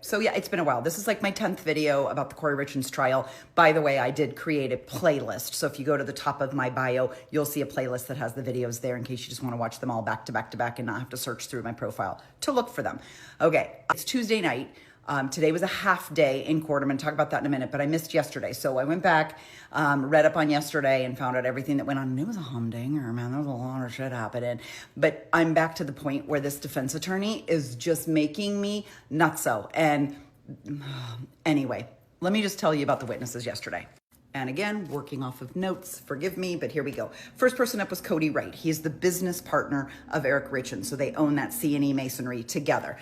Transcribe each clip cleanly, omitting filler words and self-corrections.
so yeah, it's been a while. This is like my 10th video about the Kouri Richins trial. By the way, I did create a playlist. So if you go to the top of my bio, you'll see a playlist that has the videos there in case you just want to watch them all back to back to back and not have to search through my profile to look for them. Okay, it's Tuesday night. Today was a half day in court. I'm going to talk about that in a minute, but I missed yesterday. So I went back, read up on yesterday and found out everything that went on. And it was a humdinger, man. There was a lot of shit happening. But I'm back to the point where this defense attorney is just making me nutso. And anyway, let me just tell you about the witnesses yesterday. And again, working off of notes, forgive me, but here we go. First person up was Kouri Wright. He's the business partner of Eric Richins. So they own that C&E masonry together.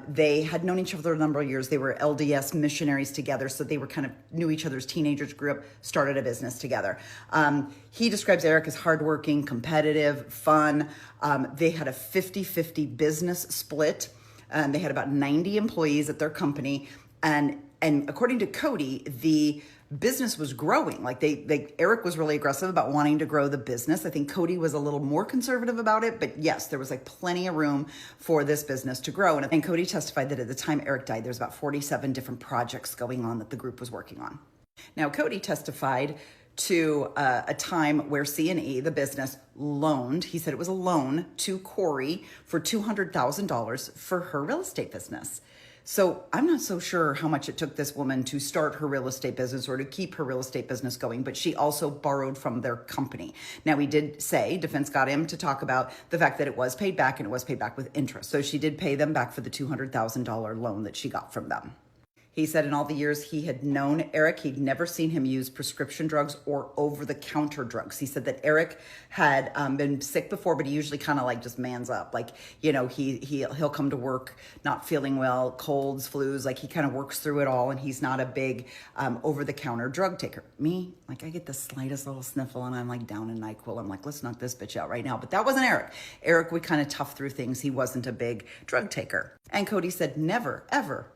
They had known each other a number of years. They were LDS missionaries together. So they were kind of knew each other as teenagers, grew up, started a business together. He describes Eric as hardworking, competitive, fun. They had a 50-50 business split. They had about 90 employees at their company. And according to Cody, the business was growing. Like Eric was really aggressive about wanting to grow the business. I think Cody was a little more conservative about it, but yes, there was like plenty of room for this business to grow. And Cody testified that at the time Eric died, there's about 47 different projects going on that the group was working on. Now, Cody testified to a time where C&E, the business, loaned, he said it was a loan to Kouri for $200,000 for her real estate business. So I'm not so sure how much it took this woman to start her real estate business or to keep her real estate business going, but she also borrowed from their company. Now, he did say, defense got him to talk about the fact that it was paid back and it was paid back with interest. So she did pay them back for the $200,000 loan that she got from them. He said in all the years he had known Eric, he'd never seen him use prescription drugs or over-the-counter drugs. He said that Eric had been sick before, but he usually kind of like just mans up. Like, you know, he'll come to work not feeling well, colds, flus, like he kind of works through it all, and he's not a big over-the-counter drug taker. Me, like I get the slightest little sniffle and I'm like down in NyQuil. I'm like, let's knock this bitch out right now. But that wasn't Eric. Eric would kind of tough through things. He wasn't a big drug taker. And Cody said never, ever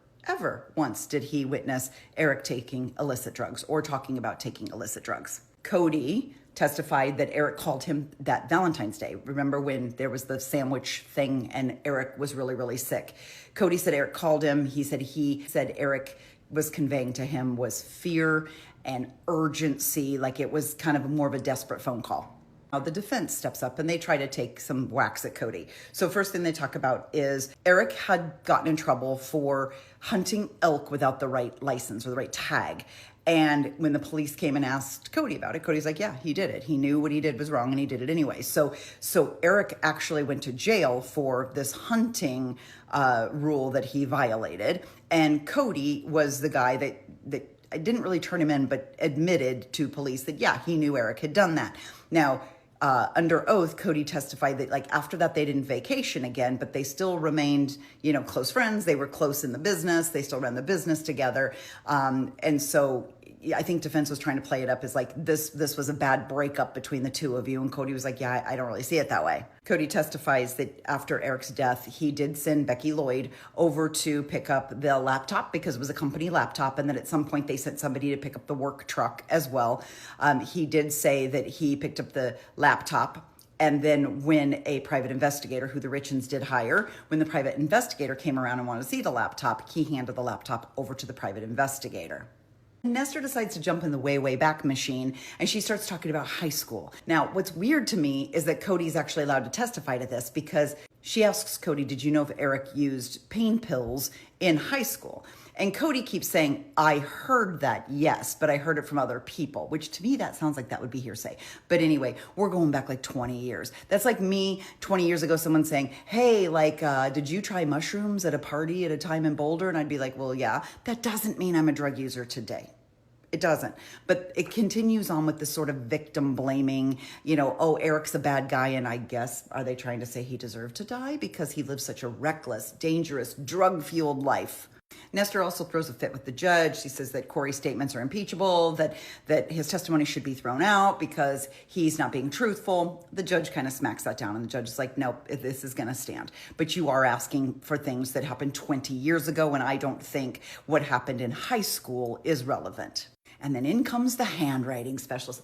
once did he witness Eric taking illicit drugs or talking about taking illicit drugs. Cody testified that Eric called him that Valentine's Day. Remember when there was the sandwich thing and Eric was really, really sick? Cody said Eric called him. He said Eric was conveying to him was fear and urgency, like it was kind of more of a desperate phone call. Now the defense steps up and they try to take some whacks at Cody. So first thing they talk about is Eric had gotten in trouble for hunting elk without the right license or the right tag. And when the police came and asked Cody about it, Cody's like, yeah, he did it. He knew what he did was wrong and he did it anyway. So Eric actually went to jail for this hunting rule that he violated. And Cody was the guy that I didn't really turn him in, but admitted to police that, yeah, he knew Eric had done that. Now, under oath, Cody testified that like after that, they didn't vacation again, but they still remained, you know, close friends. They were close in the business. They still ran the business together. And so I think defense was trying to play it up as like this was a bad breakup between the two of you. And Cody was like, yeah, I don't really see it that way. Cody testifies that after Eric's death, he did send Becky Lloyd over to pick up the laptop because it was a company laptop. And then at some point they sent somebody to pick up the work truck as well. He did say that he picked up the laptop. And then when a private investigator, who the Richins did hire, when the private investigator came around and wanted to see the laptop, he handed the laptop over to the private investigator. Nestor decides to jump in the way back machine and she starts talking about high school. Now, what's weird to me is that Cody's actually allowed to testify to this because she asks Cody, did you know if Eric used pain pills in high school? And Cody keeps saying, I heard that, yes, but I heard it from other people, which to me, that sounds like that would be hearsay. But anyway, we're going back like 20 years. That's like me 20 years ago, someone saying, hey, like, did you try mushrooms at a party at a time in Boulder? And I'd be like, well, yeah, that doesn't mean I'm a drug user today. It doesn't. But it continues on with this sort of victim blaming, you know, oh, Eric's a bad guy. And I guess, are they trying to say he deserved to die because he lived such a reckless, dangerous, drug-fueled life? Nestor also throws a fit with the judge. He says that Kouri's statements are impeachable, that his testimony should be thrown out because he's not being truthful. The judge kind of smacks that down, and the judge is like, nope, this is going to stand. But you are asking for things that happened 20 years ago, and I don't think what happened in high school is relevant. And then in comes the handwriting specialist.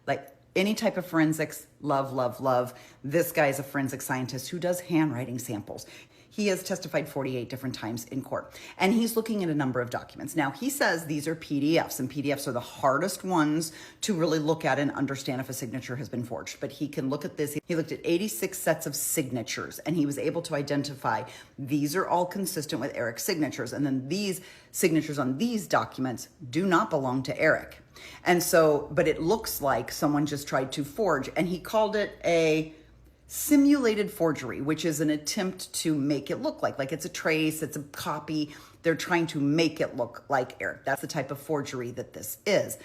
Like any type of forensics, love. This guy is a forensic scientist who does handwriting samples. He has testified 48 different times in court, and he's looking at a number of documents. Now, he says these are PDFs, and PDFs are the hardest ones to really look at and understand if a signature has been forged. But he can look at this. He looked at 86 sets of signatures, and he was able to identify these are all consistent with Eric's signatures, and then these signatures on these documents do not belong to Eric. And so, but it looks like someone just tried to forge, and he called it a simulated forgery, which is an attempt to make it look like it's a trace, it's a copy. They're trying to make it look like Eric. That's the type of forgery that this is.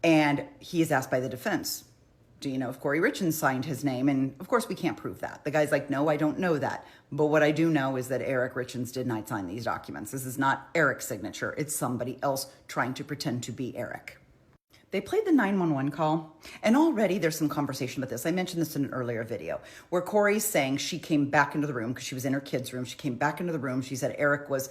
And he is asked by the defense, do you know if Kouri Richins signed his name? And of course we can't prove that. The guy's like, no, I don't know that. But what I do know is that Eric Richins did not sign these documents. This is not Eric's signature. It's somebody else trying to pretend to be Eric. They played the 911 call, and already there's some conversation about this. I mentioned this in an earlier video where Kouri's saying she came back into the room because she was in her kid's room. She came back into the room. She said Eric was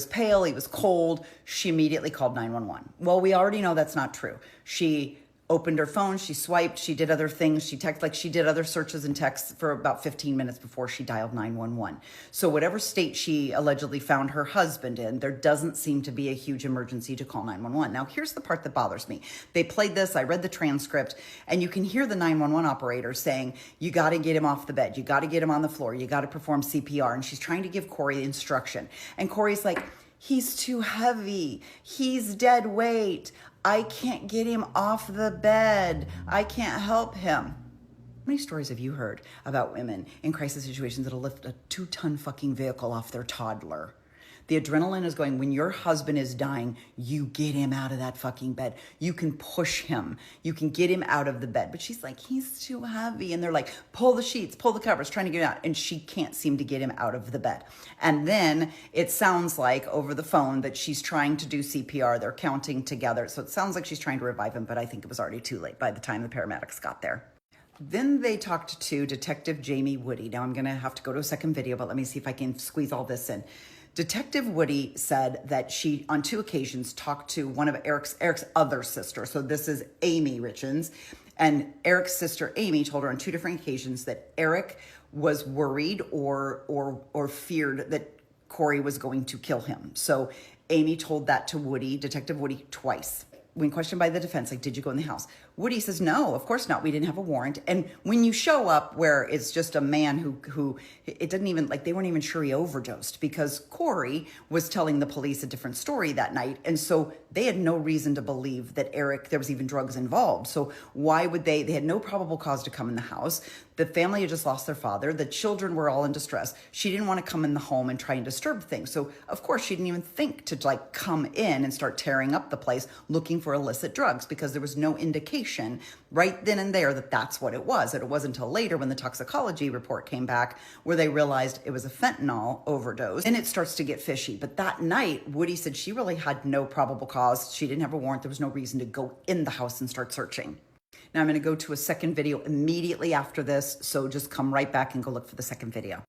pale, he was cold. She immediately called 911. Well, we already know that's not true. She opened her phone, she swiped, she did other things, she texted, she did other searches and texts for about 15 minutes before she dialed 911. So whatever state she allegedly found her husband in, there doesn't seem to be a huge emergency to call 911. Now, here's the part that bothers me. They played this, I read the transcript, and you can hear the 911 operator saying, you got to get him off the bed, you got to get him on the floor, you got to perform CPR, and she's trying to give Kouri instruction. And Kouri's like, he's too heavy, he's dead weight, I can't get him off the bed. I can't help him. How many stories have you heard about women in crisis situations that'll lift a 2-ton fucking vehicle off their toddler? The adrenaline is going, when your husband is dying, you get him out of that fucking bed. You can push him. You can get him out of the bed. But she's like, he's too heavy. And they're like, pull the sheets, pull the covers, trying to get him out. And she can't seem to get him out of the bed. And then it sounds like over the phone that she's trying to do CPR. They're counting together. So it sounds like she's trying to revive him, but I think it was already too late by the time the paramedics got there. Then they talked to Detective Jamie Woody. Now I'm going to have to go to a second video, but let me see if I can squeeze all this in. Detective Woody said that she, on 2 occasions, talked to one of Eric's other sisters. So this is Amy Richins. And Eric's sister, Amy, told her on 2 different occasions that Eric was worried or feared that Kouri was going to kill him. So Amy told that to Woody, Detective Woody, twice. When questioned by the defense, like, did you go in the house? Woody says, no, of course not. We didn't have a warrant. And when you show up where it's just a man who it didn't even, like, they weren't even sure he overdosed because Kouri was telling the police a different story that night. And so they had no reason to believe that there was even drugs involved. So why would they had no probable cause to come in the house. The family had just lost their father. The children were all in distress. She didn't want to come in the home and try and disturb things. So of course she didn't even think to like come in and start tearing up the place looking for illicit drugs because there was no indication right then and there that that's what it was. And it wasn't until later when the toxicology report came back where they realized it was a fentanyl overdose and it starts to get fishy. But that night, Woody said she really had no probable cause. She didn't have a warrant. There was no reason to go in the house and start searching. Now I'm going to go to a second video immediately after this. So just come right back and go look for the second video.